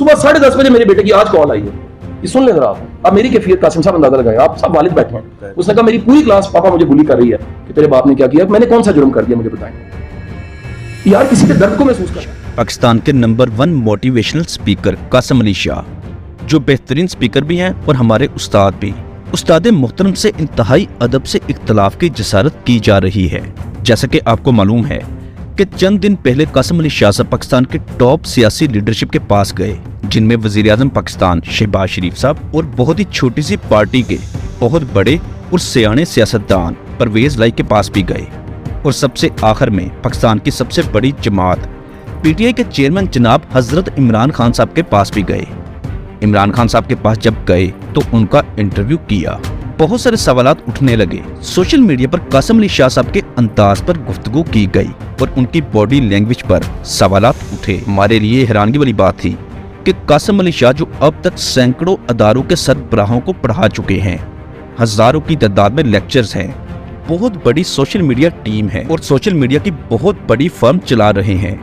सुबह 10:30 बजे मेरे बेटे की आज कॉल आई है, ये सुन लें जरा आप मेरी कैफियत कासिम साहब अंदाजा लगाएं, आप सब वालिद बैठे हैं। उसने कहा मेरी पूरी क्लास पापा मुझे बुली कर रही है कि तेरे बाप ने क्या किया, मैंने कौन सा जुर्म कर दिया मुझे बताएं। यार किसी के दर्द को महसूस कर। पाकिस्तान के नंबर 1 मोटिवेशनल स्पीकर कासिम अली शाह, जो बेहतरीन स्पीकर भी हैं और हमारे उस्ताद भी। उस्ताद मोहतरम से इंतहाई अदब से इख्तलाफ की जसारत की जा रही है। जैसा कि आपको मालूम है कि चंद दिन पहले कासिम अली शाह साहब पाकिस्तान के टॉप सियासी लीडरशिप के पास गए, जिनमें वजीर आज़म पाकिस्तान शहबाज शरीफ साहब और बहुत ही छोटी सी पार्टी के बहुत बड़े और सियाने सियासतदान परवेज लाई के पास भी गए, और सबसे आखिर में पाकिस्तान की सबसे बड़ी जमात पीटीआई के चेयरमैन जनाब हजरत इमरान खान साहब के पास भी गए। इमरान खान साहब के पास जब गए तो उनका इंटरव्यू किया। बहुत सारे सवालात उठने लगे। सोशल मीडिया पर कासिम अली शाह साहब के अंदाज पर गुफ्तगू की गई और उनकी बॉडी लैंग्वेज पर सवालात उठे। हमारे लिए हैरानगी वाली बात थी कि कासिम अली शाह, जो अब तक सैकड़ों अदारों के सरबराहों को पढ़ा चुके हैं, हजारों की तादाद में लेक्चर्स हैं, बहुत बड़ी सोशल मीडिया टीम है और सोशल मीडिया की बहुत बड़ी फर्म चला रहे हैं,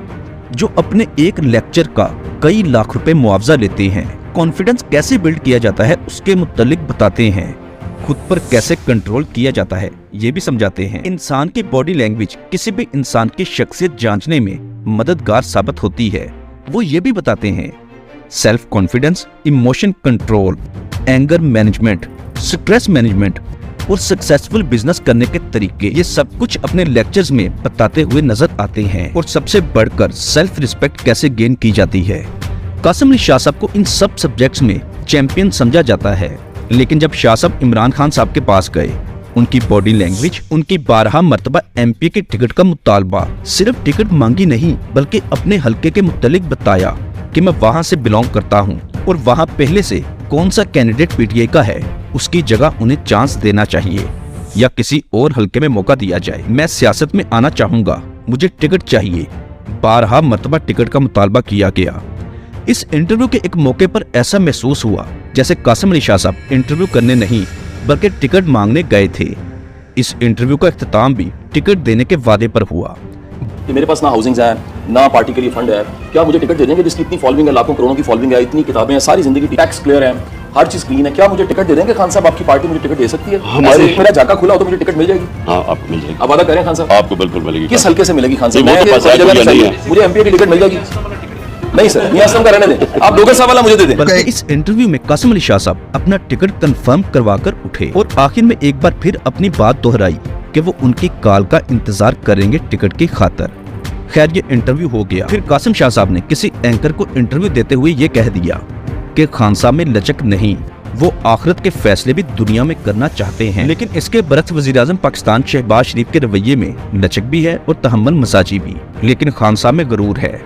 जो अपने एक लेक्चर का कई लाख रुपए मुआवजा लेते हैं। कॉन्फिडेंस कैसे बिल्ड किया जाता है उसके मुतालिक बताते हैं, खुद पर कैसे कंट्रोल किया जाता है ये भी समझाते हैं। इंसान की बॉडी लैंग्वेज किसी भी इंसान की शख्सियत जांचने में मददगार साबित होती है। वो ये भी बताते हैं self confidence, emotion control, anger management, stress management और सक्सेसफुल बिजनेस करने के तरीके, ये सब कुछ अपने लेक्चर्स में बताते हुए नजर आते हैं। और सबसे बढ़कर सेल्फ रिस्पेक्ट कैसे गेन की जाती है। कासिम अली शाह साहब को इन सब सब्जेक्ट्स में चैंपियन समझा जाता है। लेकिन जब शाह साहब इमरान खान साहब के पास गए, उनकी बॉडी लैंग्वेज, उनकी 12 मरतबा एमपी के टिकट का मुतालबा, सिर्फ टिकट मांगी नहीं बल्कि अपने हल्के के मुतालिक बताया कि मैं वहां से बिलोंग करता हूं और वहां पहले से कौन सा कैंडिडेट पीटीआई का है, उसकी जगह उन्हें चांस देना चाहिए या किसी और हल्के में मौका दिया जाए। मैं सियासत में आना चाहूंगा, मुझे टिकट चाहिए। 12 मरतबा टिकट का मुतालबा किया गया। इस इंटरव्यू के एक मौके पर ऐसा महसूस हुआ जैसे कासिम अली शाह साहब इंटरव्यू करने नहीं बल्कि टिकट मांगने गए थे। इस इंटरव्यू का इख्तिताम भी टिकट देने के वादे पर हुआ। कि मेरे पास ना हाउसिंग है, ना पार्टी के लिए फंड है, क्या मुझे टिकट दे देंगे जिसकी इतनी फॉलोइंग है, लाखों करोड़ों की फॉलोइंग है, इतनी किताबें हैं, सारी जिंदगी टैक्स क्लियर है, हर चीज क्लीन है, क्या मुझे टिकट दे देंगे खान साहब? आपकी पार्टी मुझे टिकट दे सकती है? हमारे मेरा जाका खुला हो तो मुझे टिकट मिल जाएगी? हाँ, आपको मिल जाएगी। आप वादा करें खान साहब? आपको बिल्कुल मिलेगी। किस हल्के से मिलेगी खान साहब? मुझे एमपी की टिकट मिल जाएगी? नहीं सर, मियां असलम का रहने दें, आप दोगे सवाल मुझे दे दें। बल्कि इस इंटरव्यू में कासिम अली शाह साहब अपना टिकट कंफर्म करवाकर उठे और आखिर में एक बार फिर अपनी बात दोहराई कि वो उनकी कॉल का इंतजार करेंगे टिकट की खातर। खैर ये इंटरव्यू हो गया। फिर कासिम शाह साहब ने किसी एंकर को इंटरव्यू देते हुए ये कह दिया कि खान साहब में लचक नहीं, वो आखिरत के फैसले भी दुनिया में करना चाहते हैं। लेकिन इसके बरक्स वजीर आज़म पाकिस्तान शहबाज शरीफ के रवैये में लचक भी है और तहम्मुल मजाजी भी, लेकिन खान साहब में गरूर है।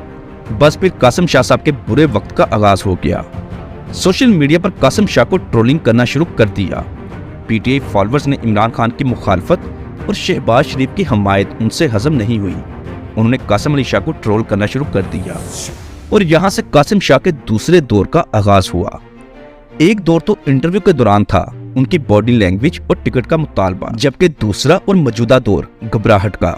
बस फिर कासिम शाह साहब के बुरे वक्त का आगाज हो गया। सोशल मीडिया पर कासिम शाह को ट्रोलिंग करना शुरू कर दिया। पीटीआई फॉलोअर्स ने इमरान खान की मुखालफत और शहबाज शरीफ की हमायत उनसे हजम नहीं हुई। उन्होंने कासिम अली शाह को ट्रोल करना शुरू कर दिया और यहाँ से कासिम शाह के दूसरे दौर का आगाज हुआ। एक दौर तो इंटरव्यू के दौरान था उनकी बॉडी लैंग्वेज और टिकट का मुतालबा, जबकि दूसरा और मौजूदा दौर घबराहट का।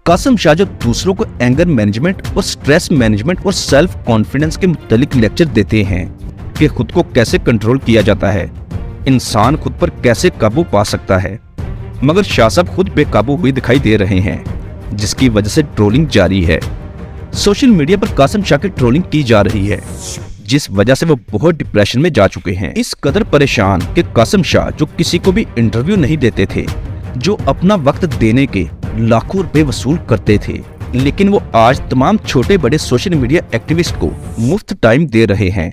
कासिम शाह जो दूसरों को एंगर मैनेजमेंट और स्ट्रेस मैनेजमेंट और सेल्फ कॉन्फिडेंस के मुतालिक लेक्चर देते हैं कि खुद को कैसे कंट्रोल किया जाता है, इंसान खुद पर कैसे काबू पा सकता है। मगर शाह साहब खुद बेकाबू हुए दिखाई दे रहे हैं, जिसकी वजह से ट्रोलिंग जारी है। सोशल मीडिया पर कासिम शाह की ट्रोलिंग की जा रही है, जिस वजह से वो बहुत डिप्रेशन में जा चुके हैं। इस कदर परेशान कि कासिम शाह जो किसी को भी इंटरव्यू नहीं देते थे, जो अपना वक्त देने के लाखों रुपए वसूल करते थे, लेकिन वो आज तमाम छोटे बड़े सोशल मीडिया एक्टिविस्ट को मुफ्त टाइम दे रहे हैं,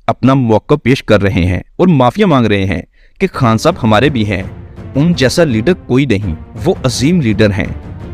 अपना मौका पेश कर रहे हैं और माफिया मांग रहे हैं कि खान साहब हमारे भी हैं, उन जैसा लीडर कोई नहीं, वो अजीम लीडर हैं,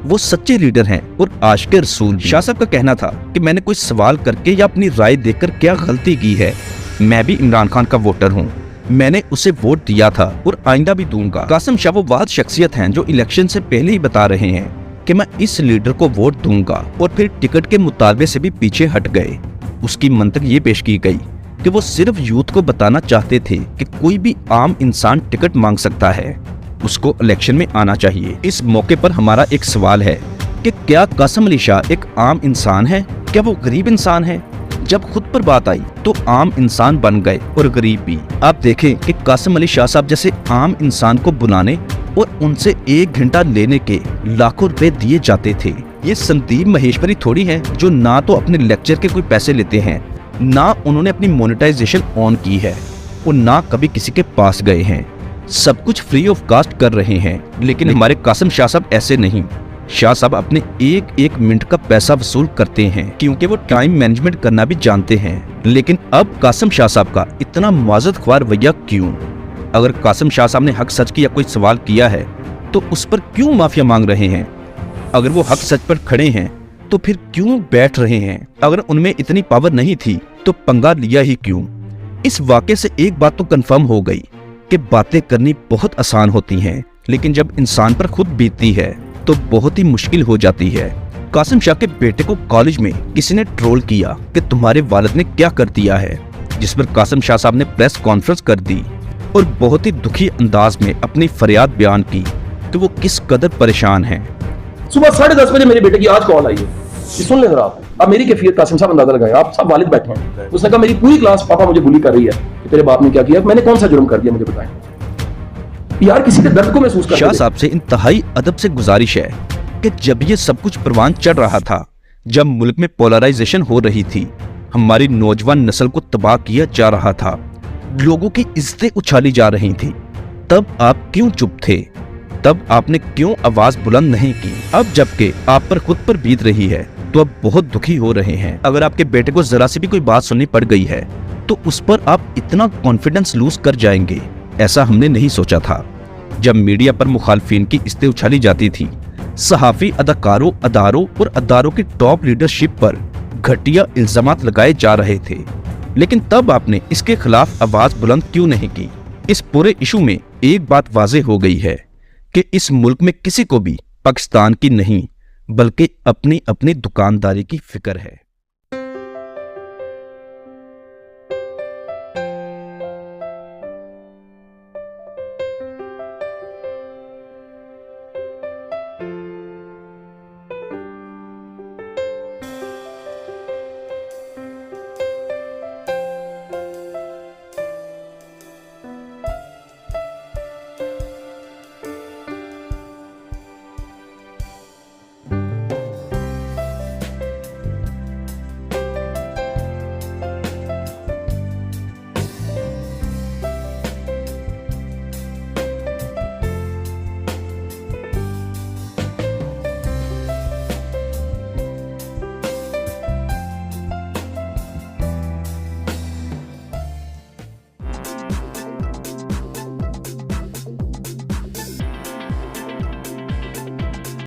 वो सच्चे लीडर हैं और आशिक़े रसूल। शाह साहब का कहना था कि मैंने कोई सवाल करके या अपनी राय देकर क्या गलती की है, मैं भी इमरान खान का वोटर हूँ, मैंने उसे वोट दिया था और आइंदा भी दूंगा। कासिम शाह वो वाद शख्सियत हैं जो इलेक्शन से पहले ही बता रहे हैं कि मैं इस लीडर को वोट दूंगा, और फिर टिकट के मुतालबे से भी पीछे हट गए। उसकी मंतक ये पेश की गई कि वो सिर्फ यूथ को बताना चाहते थे कि कोई भी आम इंसान टिकट मांग सकता है, उसको इलेक्शन में आना चाहिए। इस मौके पर हमारा एक सवाल है कि क्या कासिम अली शाह एक आम इंसान है? क्या वो गरीब इंसान है जब खुद पर बात आई तो आम इंसान बन गए और गरीब भी। आप देखें कि कासिम अली शाह साहब जैसे आम इंसान को बुलाने और उनसे 1 घंटा लेने के लाखों रुपए दिए जाते थे। ये संदीप महेश्वरी थोड़ी है जो ना तो अपने लेक्चर के कोई पैसे लेते हैं, ना उन्होंने अपनी मोनेटाइजेशन ऑन की है और ना कभी किसी के पास गए हैं। सब कुछ फ्री ऑफ कास्ट कर रहे हैं। लेकिन हमारे कासिम शाह साहब ऐसे नहीं। शाह साहब अपने एक मिनट का पैसा वसूल करते हैं क्योंकि वो टाइम मैनेजमेंट करना भी जानते हैं। लेकिन अब कासिम शाह साहब का इतना मुआज़त ख्वार रवैया क्यों? अगर कासिम शाह साहब ने हक सच की या कोई सवाल किया है तो उस पर क्यों माफिया मांग रहे हैं? अगर वो हक सच पर खड़े हैं तो फिर क्यों बैठ रहे हैं? अगर उनमें इतनी पावर नहीं थी तो पंगा लिया ही क्यों? इस वाक़े से एक बात तो कंफर्म हो गई कि बातें करनी बहुत आसान होती हैं, लेकिन जब इंसान पर खुद बीतती है तो बहुत ही मुश्किल हो जाती है। कासिम शाह के बेटे को कॉलेज में किसी ने ट्रोल किया कि तुम्हारे वालिद ने क्या कर दिया है, जिस पर कासिम शाह साहब ने प्रेस कॉन्फ्रेंस कर दी और बहुत ही दुखी अंदाज में अपनी फरियाद बयान की कि वो किस कदर परेशान हैं। सुबह 10:30 बजे मेरे बेटे की आज कॉल आई है, ये सुन लें जरा आप। अब मेरी कैफियत कासिम साहब अंदाजा लगाए, आप सब वालिद बैठे हैं। उसने कहा मेरी पूरी क्लास पापा मुझे बुली कर रही है कि तेरे बाप ने क्या किया। मैंने कौन सा जुर्म कर दिया, मुझे बताएं यार। किसी के दर्द को महसूस कर। शाह साहब से इंतहाई अदब से गुजारिश है कि जब ये सब कुछ परवान चढ़ रहा था, जब मुल्क में पोलराइजेशन हो रही थी, हमारी नौजवान नस्ल को तबाह किया जा रहा था, लोगों की इज्जतें उछाली जा रही थी, तब आप क्यों चुप थे? तब आपने क्यों आवाज बुलंद नहीं की? अब जबकि आप पर खुद पर बीत रही है तो अब बहुत दुखी हो रहे हैं। अगर आपके बेटे को जरा सी भी कोई बात सुननी पड़ गई है तो उस पर आप इतना कॉन्फिडेंस लूज कर जाएंगे, ऐसा हमने नहीं सोचा था। जब मीडिया पर मुखालफिन की इज्जतें उछाली जाती थी, सहाफी अदाकारों, अदारों और अदारों की टॉप लीडरशिप पर घटिया इल्जामात लगाए जा रहे थे, लेकिन तब आपने इसके खिलाफ आवाज बुलंद क्यों नहीं की? इस पूरे इशू में एक बात वाज़ेह हो गई है कि इस मुल्क में किसी को भी पाकिस्तान की नहीं बल्कि अपनी अपनी दुकानदारी की फिक्र है।